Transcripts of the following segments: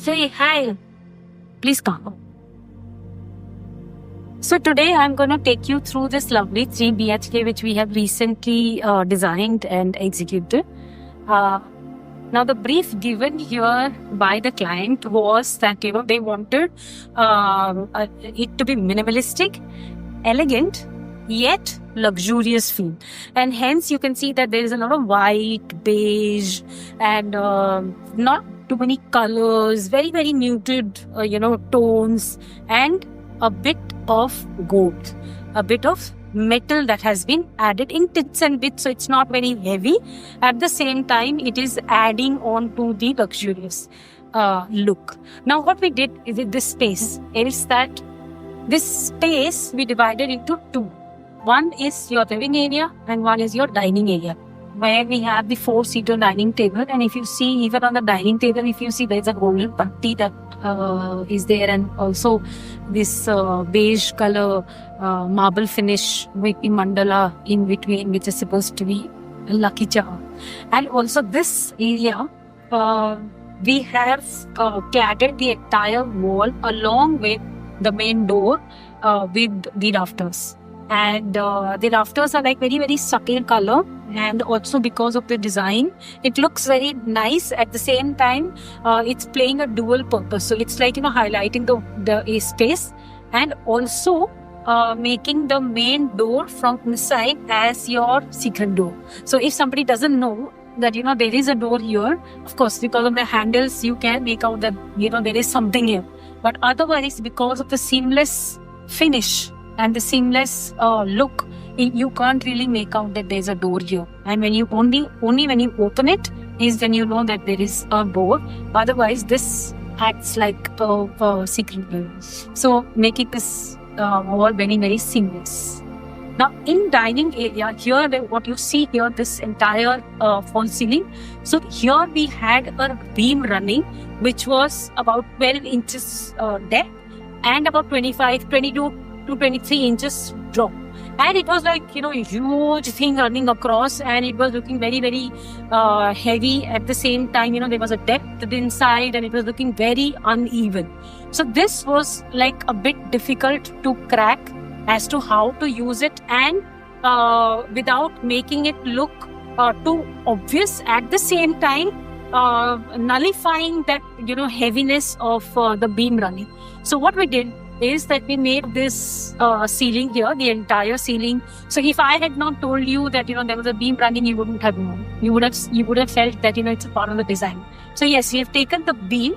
Say hi. Please come. So today I'm going to take you through this lovely 3 BHK which we have recently designed and executed. Now the brief given here by the client was that they wanted it to be minimalistic, elegant, yet luxurious feel, and hence you can see that there is a lot of white, beige, and not too many colors, very very muted tones, and a bit of gold, a bit of metal that has been added in bits and bits, so it's not very heavy. At the same time, it is adding on to the luxurious look. Now what we did is this space is that this space we divided into two. One is your living area and one is your dining area, where we have the 4-seater dining table. And if you see, even on the dining table, if you see, there's a golden patti that is there, and also this beige color marble finish with the mandala in between, which is supposed to be a lucky charm. And also this area, we have cladded the entire wall along with the main door with the rafters. And the rafters are like very very subtle color, and also because of the design it looks very nice. At the same time, it's playing a dual purpose, so it's like highlighting the space, and also making the main door from inside as your secret door. So if somebody doesn't know that there is a door here, of course because of the handles you can make out that there is something here, but otherwise because of the seamless finish and the seamless look, you can't really make out that there's a door here. And when you only when you open it is when you know that there is a door. Otherwise, this acts like a secret door, so making this wall very very seamless. Now in dining area here, what you see here, this entire false ceiling. So here we had a beam running, which was about 12 inches depth and about 22 to 23 inches drop, and it was like a huge thing running across, and it was looking very very heavy. At the same time, there was a depth inside, and it was looking very uneven. So this was like a bit difficult to crack as to how to use it, and without making it look too obvious. At the same time, nullifying that heaviness of the beam running. So what we did is that we made this ceiling here, the entire ceiling. So if I had not told you that there was a beam running, you wouldn't have known. You would have felt that it's a part of the design. So yes, we have taken the beam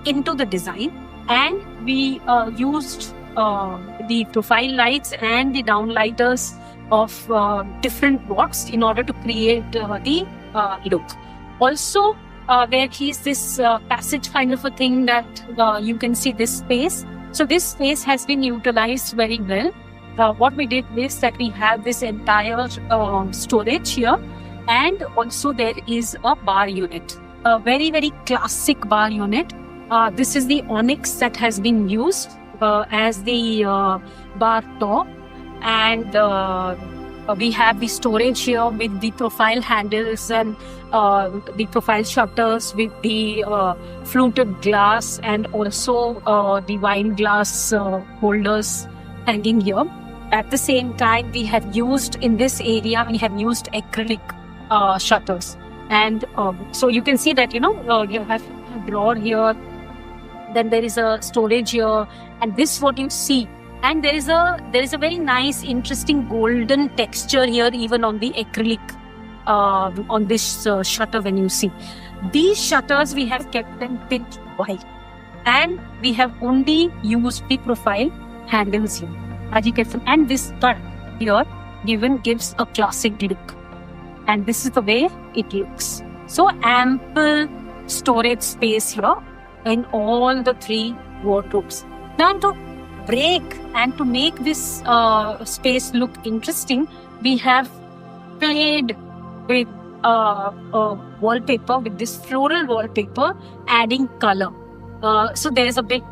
into the design, and we used the profile lights and the downlighters of different watts in order to create the look. Also, there is this passage kind of a thing that you can see this space. So this space has been utilized very well. What we did is that we have this entire storage here, and also there is a bar unit, a very very classic bar unit. This is the onyx that has been used as the bar top, and we have the storage here with the profile handles and the profile shutters with the fluted glass, and also the wine glass holders hanging here. At the same time, we have used in this area, we have used acrylic shutters, and so you can see that you have a drawer here, then there is a storage here, and this is what you see. And there is a very nice interesting golden texture here, even on the acrylic on this shutter. When you see these shutters, we have kept them pitch white, and we have only used the profile handles here, as you can see. And this cut here gives a classic look, and this is the way it looks. So ample storage space here in all the 3 wardrobes. Now to break and to make this space look interesting, we have played with wallpaper, with this floral wallpaper, adding color. So there is a bit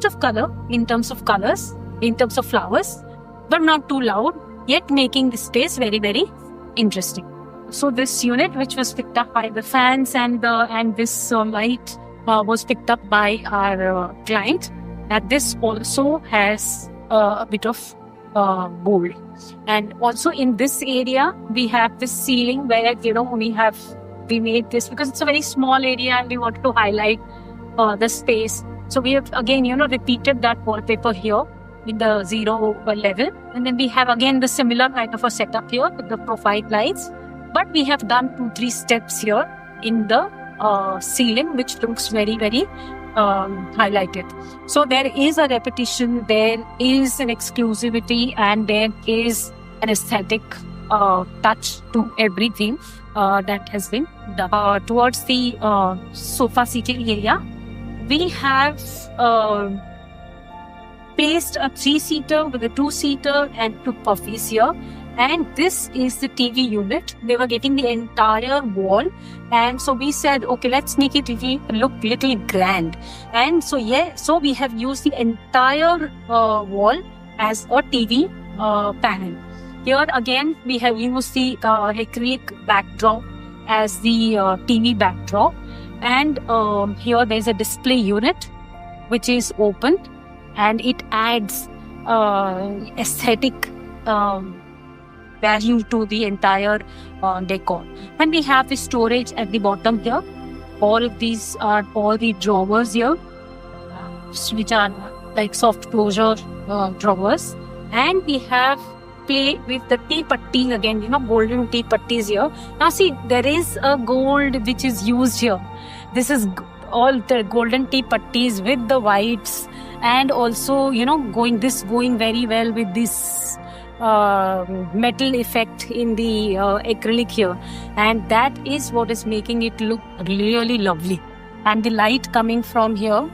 of color in terms of colors, in terms of flowers, but not too loud, yet making the space very very interesting. So this unit, which was picked up by the fans and this light was picked up by our client, that this also has a bit of mold. And also in this area, we have this ceiling where, we made this because it's a very small area and we wanted to highlight the space. So we have again, repeated that wallpaper here with the 0 level. And then we have again the similar kind of a setup here with the profile lights. But we have done 2-3 steps here in the ceiling, which looks very, very highlighted. So there is a repetition, there is an exclusivity, and there is an aesthetic touch to everything that has been done. Towards the sofa seating area, we have placed a 3-seater with a 2-seater and 2 puffies here. And this is the TV unit. They were getting the entire wall. And so we said, okay, let's make it look little grand. And so we have used the entire wall as a TV panel. Here again, we have used the acrylic backdrop as the TV backdrop. And here there's a display unit which is open, and it adds aesthetic value to the entire decor. And we have the storage at the bottom here. All of these are all the drawers here, which are like soft closure drawers. And we have play with the tea putties again, golden tea putties here. Now see, there is a gold which is used here. This is all the golden tea putties with the whites, and also, going very well with this metal effect in the acrylic here. And that is what is making it look really lovely. And the light coming from here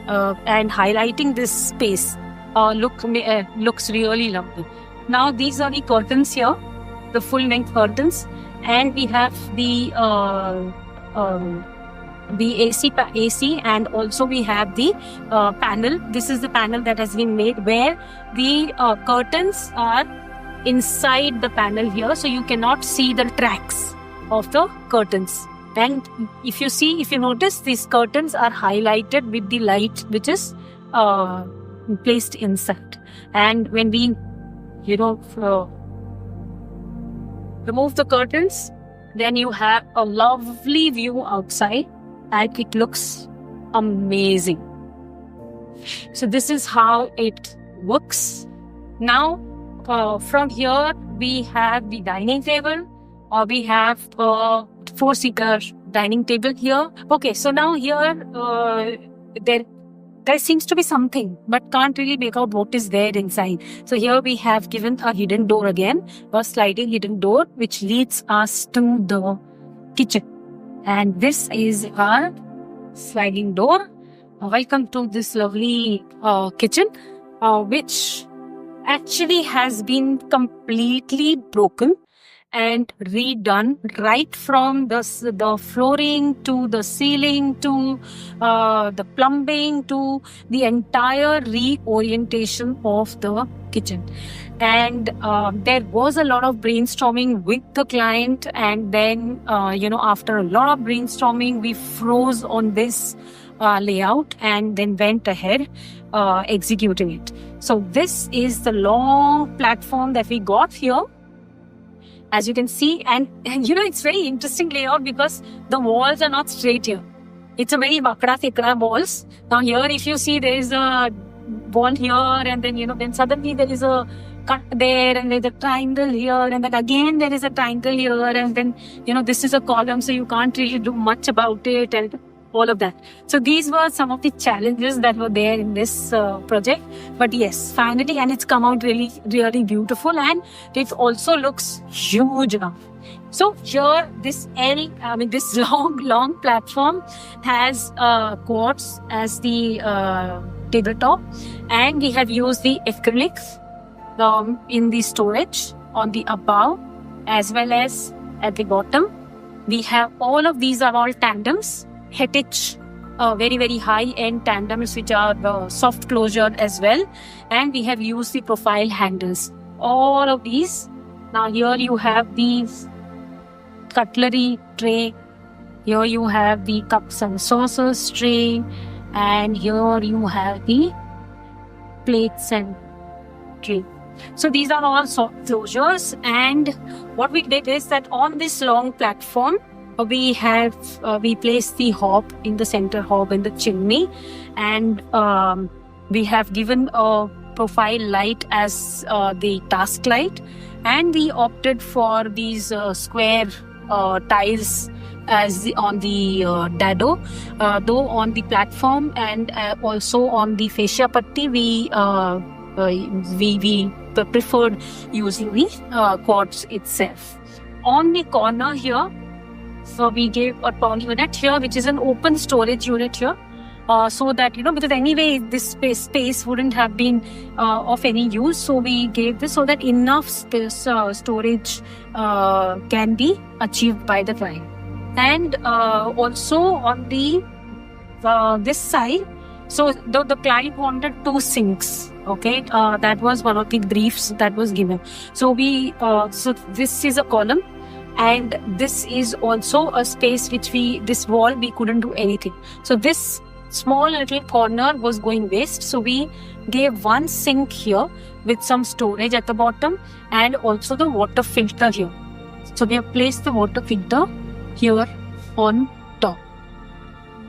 and highlighting this space looks really lovely. Now these are the curtains here, the full length curtains, and we have the AC, and also we have the panel. This is the panel that has been made where the curtains are inside the panel here, so you cannot see the tracks of the curtains. And if you notice, these curtains are highlighted with the light which is placed inside. And when we remove the curtains, then you have a lovely view outside, and it looks amazing. So this is how it works. Now from here we have the dining table, or we have a 4-seater dining table here. Okay, so now here there seems to be something, but can't really make out what is there inside. So here we have given a hidden door again, a sliding hidden door, which leads us to the kitchen. And this is our sliding door. Welcome to this lovely kitchen, which actually has been completely broken and redone, right from the flooring to the ceiling to the plumbing to the entire reorientation of the kitchen. And there was a lot of brainstorming with the client, and then after a lot of brainstorming, we froze on this layout and then went ahead executing it. So this is the long platform that we got here, as you can see, and it's very interesting layout because the walls are not straight here. It's a very bakra tikra walls. Now here, if you see, there is a wall here, and then then suddenly there is a cut there, and there's a triangle here, and then again there is a triangle here, and then this is a column, so you can't really do much about it, and all of that. So these were some of the challenges that were there in this project. But yes, finally, and it's come out really, really beautiful, and it also looks huge now. So here, this long platform has quartz as the tabletop, and we have used the acrylics in the storage on the above as well as at the bottom. We have all of these are all tandems, Hettich, very, very high-end tandems, which are soft closure as well. And we have used the profile handles. All of these. Now here you have these cutlery tray Here you have the cups and saucers tray, and here you have the plates and tray. So these are all soft closures, and what we did is that on this long platform we placed the hob in the center, hob in the chimney, and we have given a profile light as the task light, and we opted for these square tiles as on the dado, though on the platform and also on the fascia patti we preferred using the quartz itself. On the corner here, so we gave a tall unit here, which is an open storage unit here, so that because anyway this space wouldn't have been of any use, so we gave this so that enough space storage can be achieved by the client. And also on the this side, so the client wanted 2 sinks. Okay, that was one of the briefs that was given. So so this is a column, and this is also a space which this wall we couldn't do anything. So this small little corner was going waste. So we gave 1 sink here with some storage at the bottom, and also the water filter here. So we have placed the water filter here on top,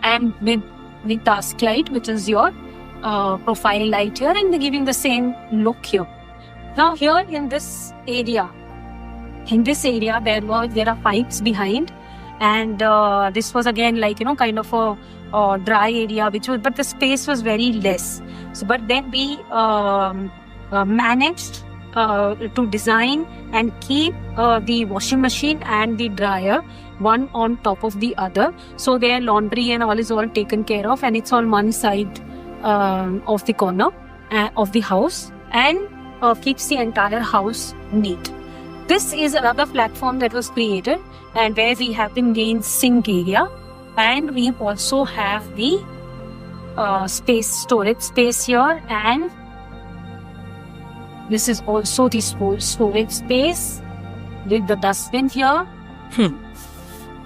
and with the task light, which is your profile light here, and giving the same look here. Now here in this area there are pipes behind, and this was again like kind of a dry area, but the space was very less. So but then we managed to design and keep the washing machine and the dryer one on top of the other, so their laundry and all is all taken care of, and it's on one side of the corner of the house, and keeps the entire house neat. This is another platform that was created, and where we have the main sink area, and we also have the storage space here, and this is also the storage space with the dustbin here.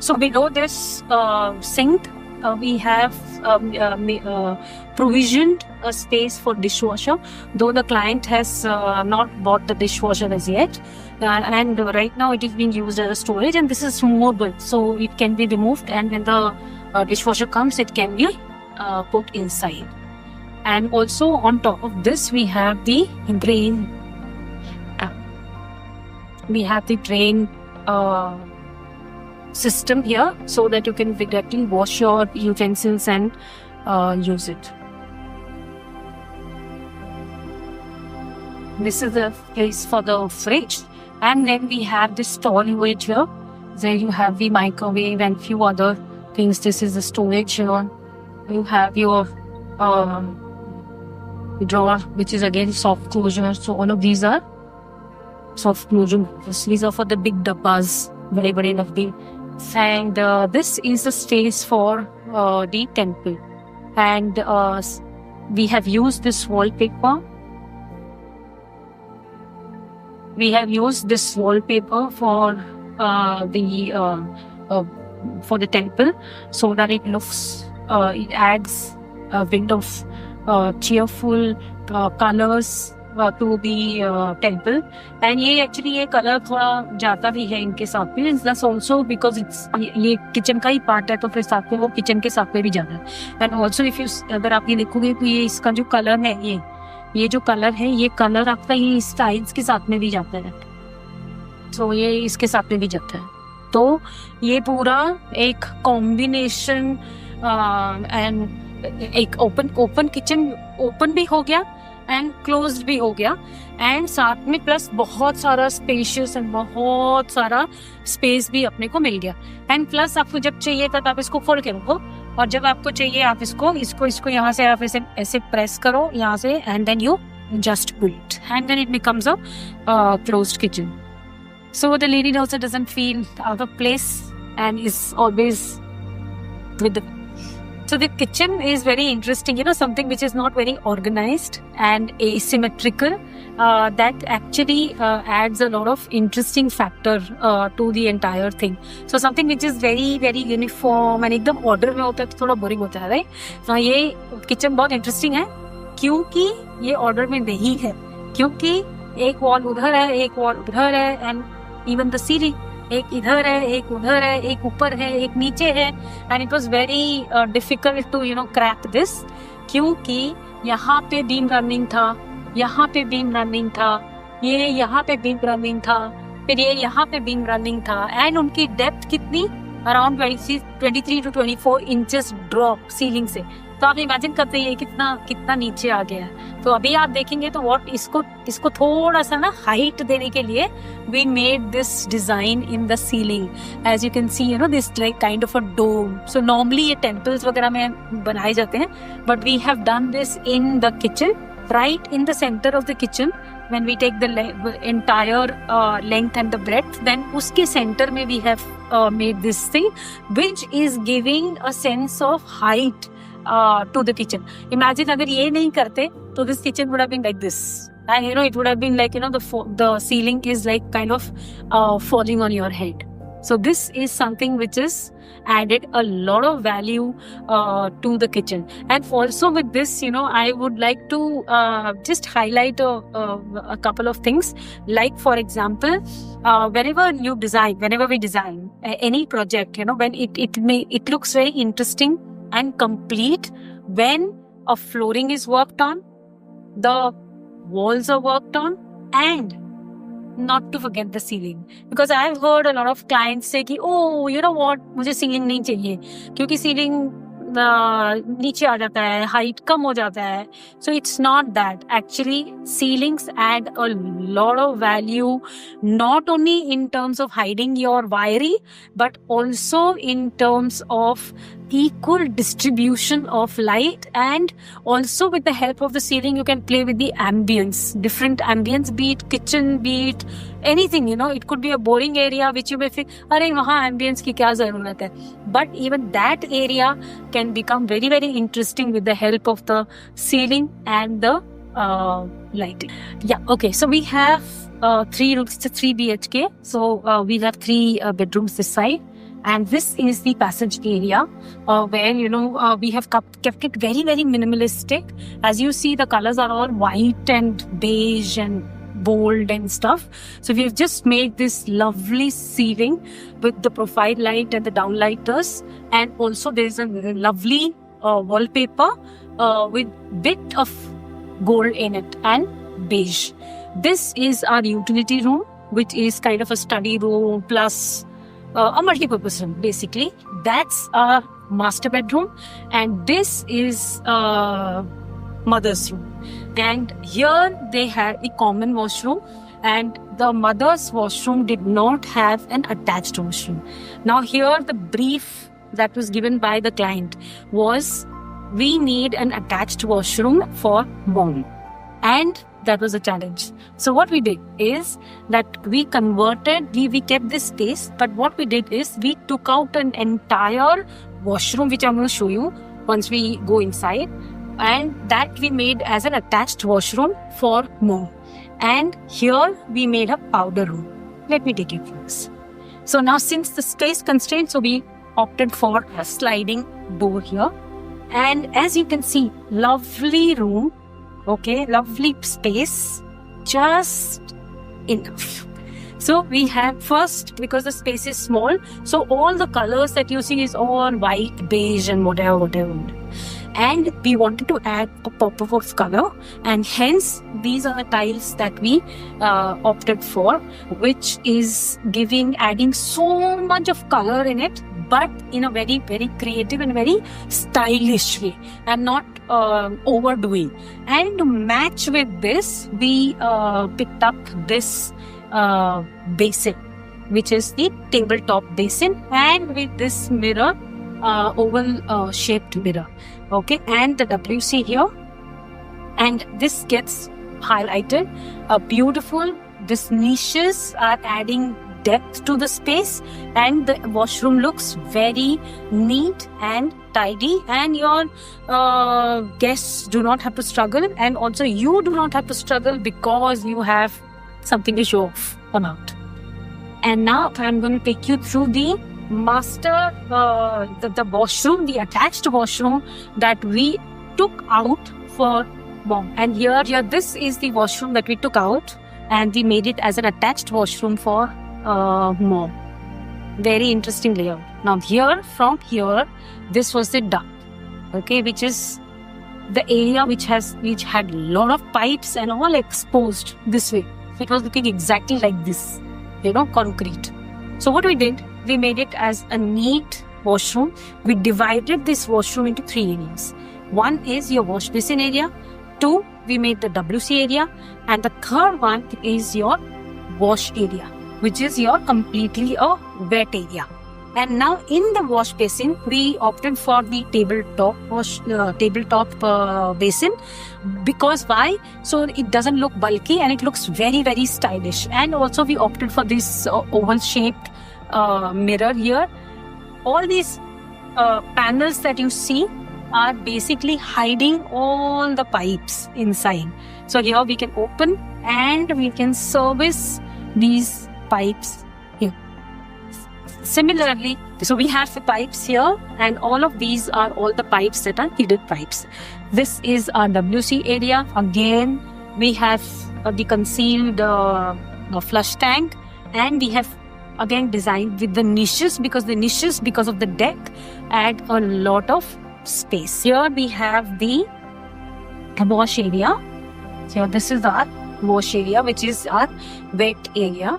So below this sink, we have provisioned a space for dishwasher, though the client has not bought the dishwasher as yet, and right now it is being used as a storage, and this is movable, so it can be removed, and when the dishwasher comes, it can be put inside. And also on top of this, we have the drain. We have the drain system here, so that you can directly wash your utensils and use it. This is the place for the fridge, and then we have this tall unit here. There you have the microwave and few other things. This is the storage here. You have your drawer, which is again soft closure. So all of these are soft closure. These are for the big dabbas, very very lovely. And this is the space for the temple, and we have used this wallpaper. We have used this wallpaper for the temple, so that it looks, it adds a bit of cheerful colors to the temple. And ये actually ये color थोड़ा जाता भी है इनके साथ में. That's also because ये kitchen का ही part है, तो फिर साथ में वो kitchen के साथ में भी जाना है. And also if you अगर आप ये देखोगे तो ये इसका जो color है, ये जो कलर है, ये कलर आपका ये स्टाइल्स के साथ में भी जाता है, तो ये इसके साथ में भी जाता है. तो ये पूरा एक कॉम्बिनेशन, एंड एक ओपन किचन, ओपन भी हो गया एंड क्लोज्ड भी हो गया, एंड साथ में प्लस बहुत सारा स्पेशियस एंड बहुत सारा स्पेस भी अपने को मिल गया. एंड प्लस आपको जब चाहिए तब आप इसको खोल के रखो, और जब आपको चाहिए आप इसको यहाँ से आप ऐसे प्रेस करो यहाँ से, and then you just pull it, and then it becomes a closed kitchen. So the lady also doesn't feel out of place and is always with the So the kitchen is very interesting, something which is not very organized and asymmetrical. That actually adds a lot of interesting factor to the entire thing. So something which is very very uniform and एकदम order में होता है तो थोड़ा boring होता है, right? तो ये kitchen बहुत interesting है क्योंकि ये order में नहीं है, क्योंकि एक wall उधर है, एक wall उधर है, and even the ceiling एक इधर है, एक उधर है, एक ऊपर है, एक नीचे है, and it was very difficult to crack this क्योंकि यहाँ पे बीम रनिंग था, यहाँ पे बीम रनिंग था, ये यहाँ पे बीम रनिंग था, फिर ये यहाँ पे बीम रनिंग था, एंड उनकी डेप्थ कितनी around 23 to 24 inches drop ceiling से. तो आप इमेजिन करते हैं कितना नीचे आ गया है. तो अभी आप देखेंगे तो इसको थोड़ा सा ना हाइट देने के लिए we made this design in the ceiling. As you can see, this like kind of a dome. So normally ये temples वगैरह में बनाए जाते हैं, but we have done this in the kitchen, right in the center of the kitchen. When we take the entire length and the breadth, then उसके center में we have made this thing, which is giving a sense of height to the kitchen. Imagine अगर ये नहीं करते तो this kitchen would have been like this, and it would have been like the ceiling is like kind of falling on your head. So this is something which is added a lot of value to the kitchen. And also with this, I would like to just highlight a couple of things. Like for example, whenever we design any project, when it looks very interesting and complete when a flooring is worked on, the walls are worked on, and not to forget the ceiling. Because I've heard a lot of clients say कि oh, you know what, मुझे ceiling नहीं चाहिए क्योंकि ceiling नीचे आ जाता है, height कम हो जाता है. So it's not that. Actually, ceilings add a lot of value, not only in terms of hiding your wiring, but also in terms of equal distribution of light, and also with the help of the ceiling you can play with the ambience, different ambience, be it kitchen, be it anything. It could be a boring area which you may think अरे वहाँ ambience की क्या जरूरत है, but even that area can become very very interesting with the help of the ceiling and the lighting. Yeah, okay, so we have 3 rooms. It's a 3 BHK, so we have 3 bedrooms this side. And this is the passage area where we have kept it very very minimalistic. As you see, the colors are all white and beige and bold and stuff. So we have just made this lovely ceiling with the profile light and the downlighters, and also there is a lovely wallpaper with bit of gold in it and beige. This is our utility room, which is kind of a study room plus a multi-purpose room. Basically, that's our master bedroom, and this is mother's room. And here they had a common washroom, and the mother's washroom did not have an attached washroom. Now here the brief that was given by the client was we need an attached washroom for mom, and that was a challenge. So what we did is that we converted, we kept this space, but what we did is we took out an entire washroom, which I'm going to show you once we go inside, and that we made as an attached washroom for mom. And here we made a powder room. Let me take you through this. So now since the space constraint, so we opted for a sliding door here. And as you can see, lovely room. Okay, lovely space, just enough. So we have first, because the space is small, so all the colors that you see is all white, beige and whatever. And we wanted to add a pop of color, and hence these are the tiles that we opted for, which is adding so much of color in it, but in a very very creative and very stylish way, and not overdoing. And to match with this, we picked up this basin, which is the tabletop basin, and with this mirror, oval shaped mirror. Okay, and the WC here, and this gets highlighted. Beautiful. These niches are adding depth to the space, and the washroom looks very neat and tidy, and your guests do not have to struggle, and also you do not have to struggle because you have something to show off about. And now I'm going to take you through the master, the washroom, the attached washroom that we took out for mom. And here, this is the washroom that we took out, and we made it as an attached washroom for mom. Very interesting layout. Now from here, this was the duct, okay, which is the area which had a lot of pipes and all exposed this way. It was looking exactly like this, concrete. So what we did, we made it as a neat washroom. We divided this washroom into 3 areas. One is your wash basin area. 2, we made the WC area. And the third one is your wash area, which is your completely a wet area. And now in the wash basin, we opted for the tabletop basin. Because why? So it doesn't look bulky and it looks very, very stylish. And also we opted for this oval shaped mirror here. All these panels that you see are basically hiding all the pipes inside. So here we can open and we can service these pipes here. Similarly, so we have the pipes here, and all of these are all the pipes that are hidden pipes. This is our WC area. Again, we have the concealed flush tank, and we have again designed with the niches, because of the deck add a lot of space. Here we have the wash area. So this is our wash area, which is our wet area.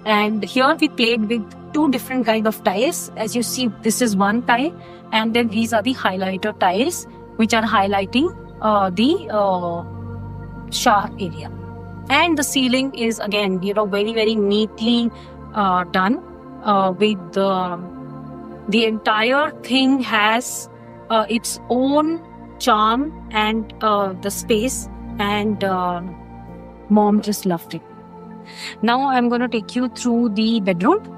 And here we played with 2 different kind of tiles. As you see, this is one tile, and then these are the highlighter tiles, which are highlighting the shower area. And the ceiling is again, very, very neatly done. With the entire thing has its own charm and the space, and mom just loved it. Now I'm going to take you through the bedroom.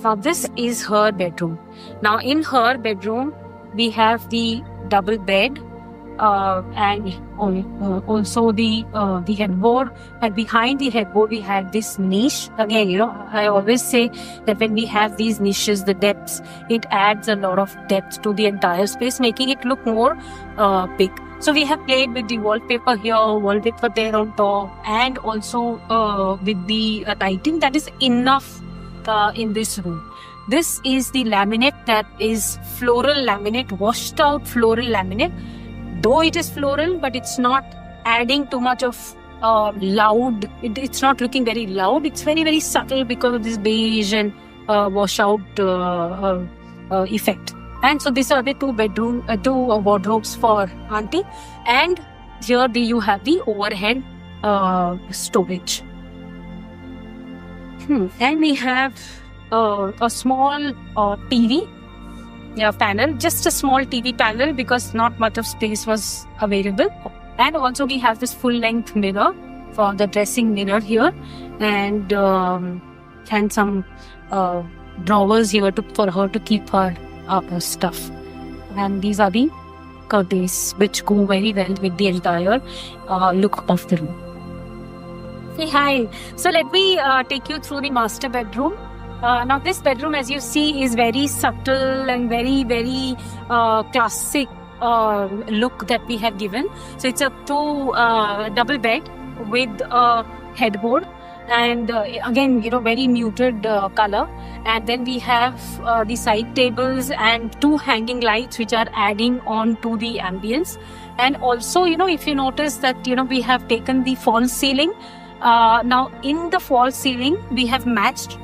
Now this is her bedroom. Now in her bedroom, we have the double bed, and also the headboard. And behind the headboard, we have this niche. Again, I always say that when we have these niches, the depths, it adds a lot of depth to the entire space, making it look more big. So we have played with the wallpaper here, wallpaper there on top, and also with the lighting. That is enough in this room. This is the laminate, that is floral laminate, washed out floral laminate. Though it is floral, but it's not adding too much of loud. It's not looking very loud. It's very, very subtle because of this beige and wash out effect. And so these are the 2 wardrobes for auntie. And here you have the overhead storage. And we have a small TV panel, just a small TV panel, because not much of space was available. And also we have this full-length mirror for the dressing mirror here, and some drawers here for her to keep her stuff. And these are the curtains, which go very well with the entire look of the room. Hey, hi. So let me take you through the master bedroom. Now this bedroom, as you see, is very subtle and very, very classic look that we have given. So it's a 2 double bed with a headboard, and again, very muted color. And then we have the side tables and 2 hanging lights, which are adding on to the ambience. And also, if you notice that, we have taken the false ceiling. Now in the false ceiling, we have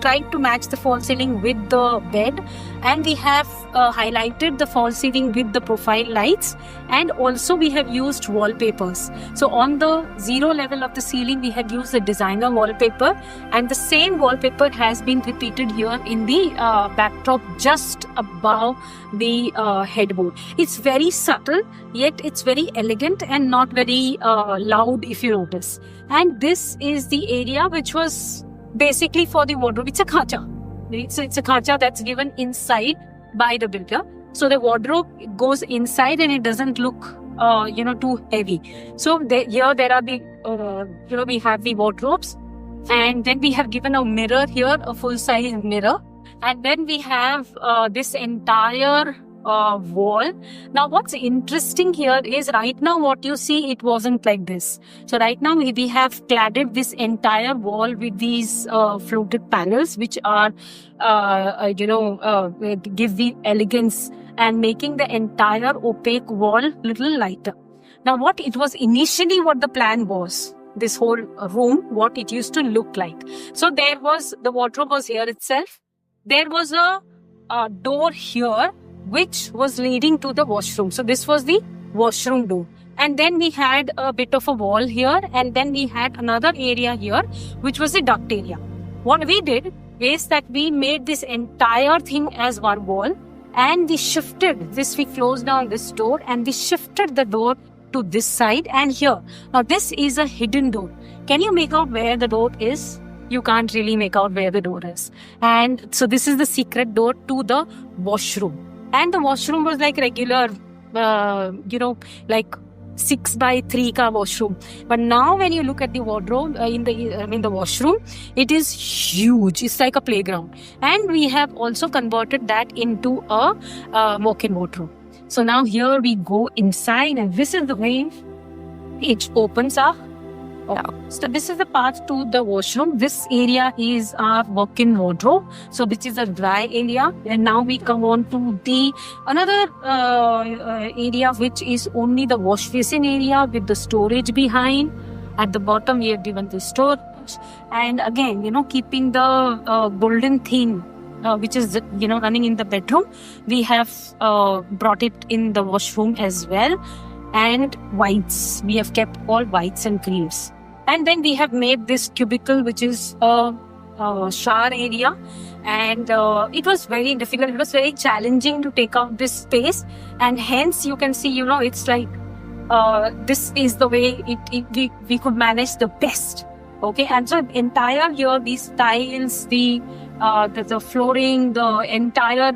tried to match the false ceiling with the bed, and we have highlighted the false ceiling with the profile lights, and also we have used wallpapers. So on the 0 level of the ceiling, we have used the designer wallpaper, and the same wallpaper has been repeated here in the backdrop just above the headboard. It's very subtle, yet it's very elegant and not very loud, if you notice. And this is the area which was basically for the wardrobe. It's a khacha. it's a khacha that's given inside by the builder. So the wardrobe goes inside and it doesn't look, too heavy. So here there are the, we have the wardrobes, and then we have given a mirror here, a full size mirror, and then we have this entire wall. Now what's interesting here is right now what you see, it wasn't like this. So right now we have cladded this entire wall with these fluted panels, which are give the elegance and making the entire opaque wall little lighter. Now what it was initially, what the plan was, this whole room, what it used to look like. So there was, the wardrobe was here itself. There was a door here which was leading to the washroom. So this was the washroom door. And then we had a bit of a wall here, and then we had another area here, which was the duct area. What we did is that we made this entire thing as one wall, and we shifted this, we closed down this door and we shifted the door to this side and here. Now this is a hidden door. Can you make out where the door is? You can't really make out where the door is. And so this is the secret door to the washroom. And the washroom was like regular, like 6x3 ka washroom. But now when you look at the wardrobe in the washroom, it is huge. It's like a playground. And we have also converted that into a walk-in wardrobe. So now here we go inside, and this is the way it opens up. So this is the path to the washroom. This area is our walk-in wardrobe. So this is a dry area. And now we come on to the another area, which is only the wash basin area with the storage behind. At the bottom we have given the storage. And again, keeping the golden theme, which is, running in the bedroom, we have brought it in the washroom as well. And whites, we have kept all whites and creams. And then we have made this cubicle, which is a shower area. And it was very difficult. It was very challenging to take out this space. And hence you can see, it's like, this is the way we could manage the best. Okay. And so entire here, these tiles, the flooring, the entire,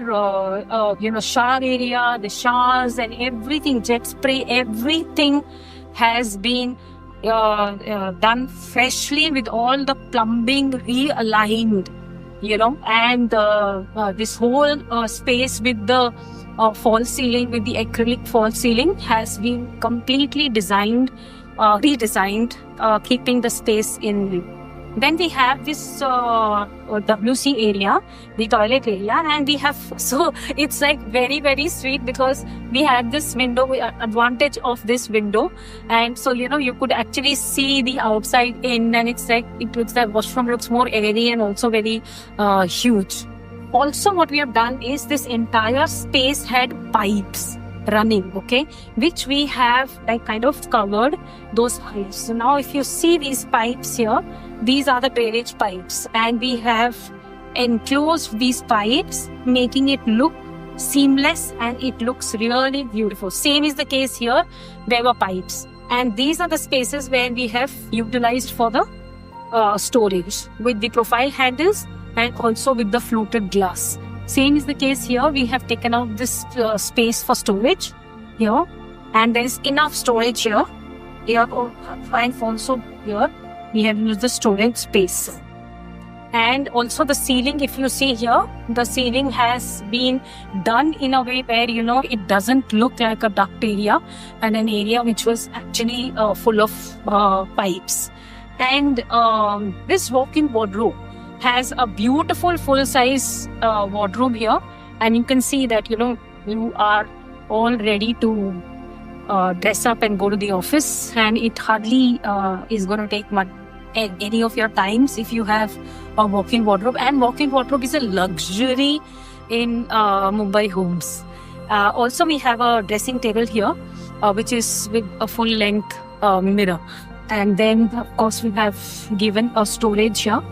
shower area, the showers and everything, jet spray, everything has been done freshly with all the plumbing realigned, and this whole space with the false ceiling, with the acrylic false ceiling, has been completely redesigned, keeping the space in. Then we have this WC area, the toilet area, and we have, so it's like very, very sweet because we had this window, advantage of this window, and so you could actually see the outside in, and it's like, the washroom looks more airy and also very huge. Also what we have done is this entire space had pipes running, okay, which we have like kind of covered those pipes. So now if you see these pipes here, these are the drainage pipes, and we have enclosed these pipes, making it look seamless and it looks really beautiful. Same is the case here. There were pipes, and these are the spaces where we have utilized for the storage with the profile handles and also with the fluted glass. Same is the case here. We have taken out this space for storage here, and there is enough storage here. And also here we have used the storage space. And also the ceiling, if you see here, the ceiling has been done in a way where, it doesn't look like a duct area and an area which was actually full of pipes. And this walk-in wardrobe has a beautiful full-size wardrobe here, and you can see that you are all ready to dress up and go to the office, and it hardly is going to take any of your times if you have a walk-in wardrobe. And walk-in wardrobe is a luxury in Mumbai homes. Also we have a dressing table here, which is with a full-length mirror, and then of course we have given a storage here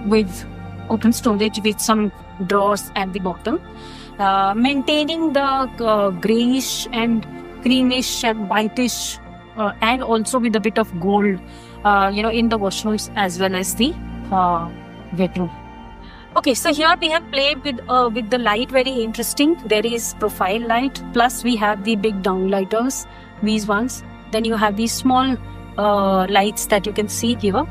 with open storage with some drawers at the bottom, maintaining the greyish and creamish and whitish, and also with a bit of gold, in the washrooms as well as the bedroom. Okay, so here we have played with the light, very interesting. There is profile light, plus we have the big downlighters, these ones. Then you have these small lights that you can see here.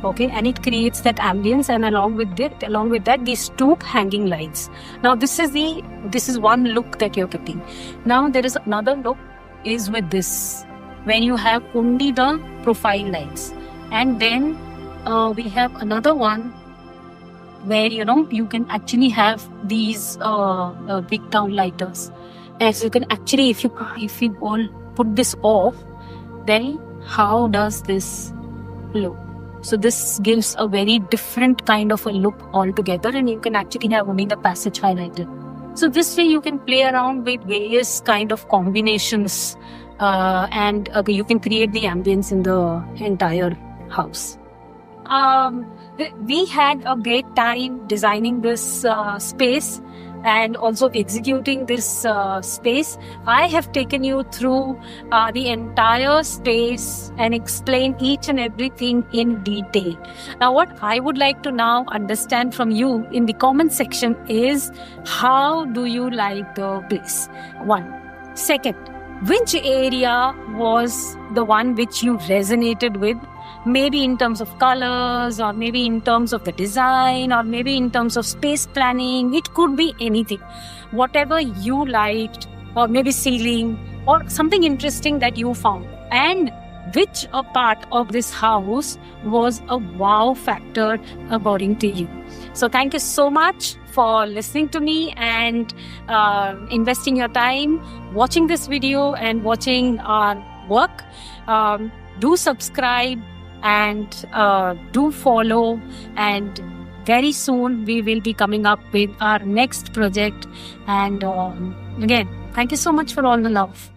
Okay, and it creates that ambience, and along with that, these two hanging lights. Now this is one look that you're getting. Now there is another look is with this, when you have only the profile lights, and then we have another one where you can actually have these big downlighters. As you can actually, if you all put this off, then how does this look? So this gives a very different kind of a look altogether, and you can actually have only the passage highlighted. So this way you can play around with various kind of combinations, and you can create the ambience in the entire house. We had a great time designing this space and also executing this space. I have taken you through the entire space and explained each and everything in detail. Now what I would like to now understand from you in the comment section is, how do you like the place? One. Second, which area was the one which you resonated with? Maybe in terms of colors, or maybe in terms of the design, or maybe in terms of space planning. It could be anything. Whatever you liked, or maybe ceiling, or something interesting that you found. And which a part of this house was a wow factor according to you. So thank you so much for listening to me and investing your time watching this video and watching our work. Do subscribe and do follow, and very soon we will be coming up with our next project. And again, thank you so much for all the love.